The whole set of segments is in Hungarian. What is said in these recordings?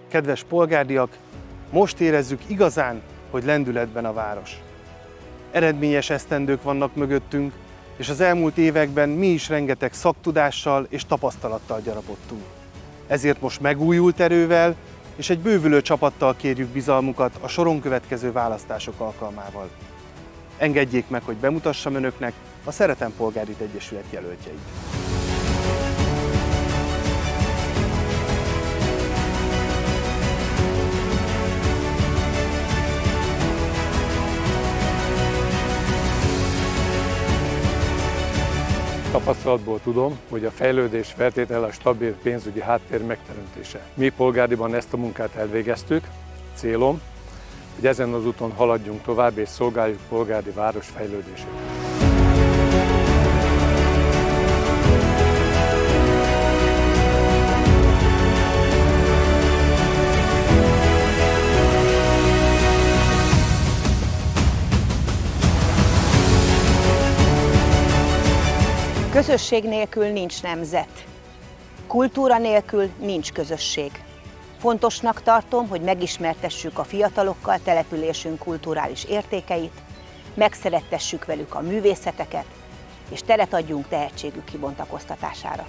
Kedves polgárdiak, most érezzük igazán, hogy lendületben a város. Eredményes esztendők vannak mögöttünk, és az elmúlt években mi is rengeteg szaktudással és tapasztalattal gyarapodtunk. Ezért most megújult erővel és egy bővülő csapattal kérjük bizalmukat a soron következő választások alkalmával. Engedjék meg, hogy bemutassam önöknek a Szeretem Polgárit Egyesület jelöltjeit. Tapasztalatból tudom, hogy a fejlődés feltétele a stabil pénzügyi háttér megteremtése. Mi Polgárdiban ezt a munkát elvégeztük. Célom, hogy ezen az úton haladjunk tovább és szolgáljuk Polgárdi város fejlődését. Közösség nélkül nincs nemzet. Kultúra nélkül nincs közösség. Fontosnak tartom, hogy megismertessük a fiatalokkal településünk kulturális értékeit, megszerettessük velük a művészeteket, és teret adjunk tehetségük kibontakoztatására.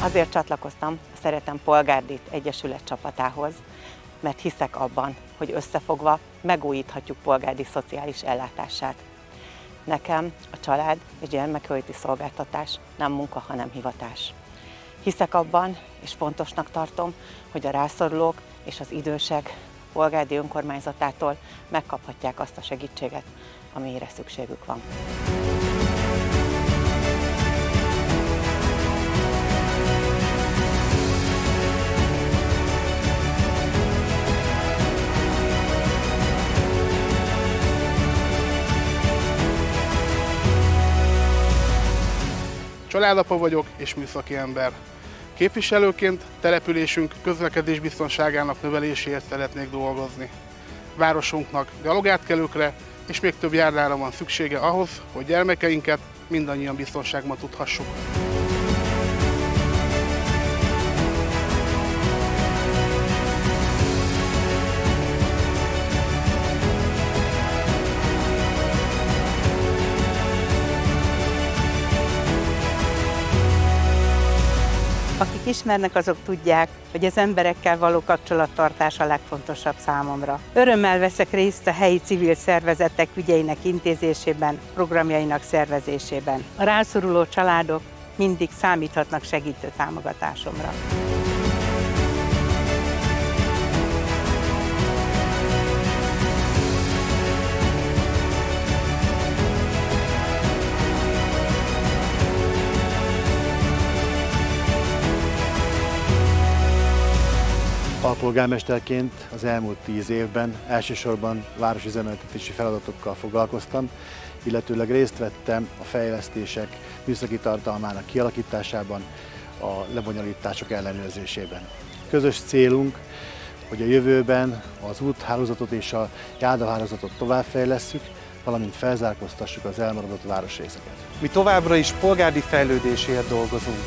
Azért csatlakoztam a Szeretem Polgárdit Egyesület csapatához, mert hiszek abban, hogy összefogva megújíthatjuk Polgárdi szociális ellátását. Nekem a család és gyermekjóléti szolgáltatás nem munka, hanem hivatás. Hiszek abban, és fontosnak tartom, hogy a rászorulók és az idősek Polgárdi önkormányzatától megkaphatják azt a segítséget, amire szükségük van. Családapa vagyok és műszaki ember. Képviselőként településünk közlekedésbiztonságának növeléséért szeretnék dolgozni. Városunknak gyalogátkelőkre és még több járdára van szüksége ahhoz, hogy gyermekeinket mindannyian biztonságban tudhassuk. Akik ismernek, azok tudják, hogy az emberekkel való kapcsolattartás a legfontosabb számomra. Örömmel veszek részt a helyi civil szervezetek ügyeinek intézésében, programjainak szervezésében. A rászoruló családok mindig számíthatnak segítő támogatásomra. Alpolgármesterként az elmúlt 10 évben elsősorban városüzemeltetési feladatokkal foglalkoztam, illetőleg részt vettem a fejlesztések műszaki tartalmának kialakításában, a lebonyolítások ellenőrzésében. Közös célunk, hogy a jövőben az úthálózatot és a járdahálózatot továbbfejlesszük, valamint felzárkóztassuk az elmaradott városrészeket. Mi továbbra is polgárdi fejlődésért dolgozunk.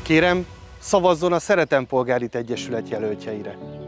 Kérem, szavazzon a Szeretem Polgárit Egyesület jelöltjeire!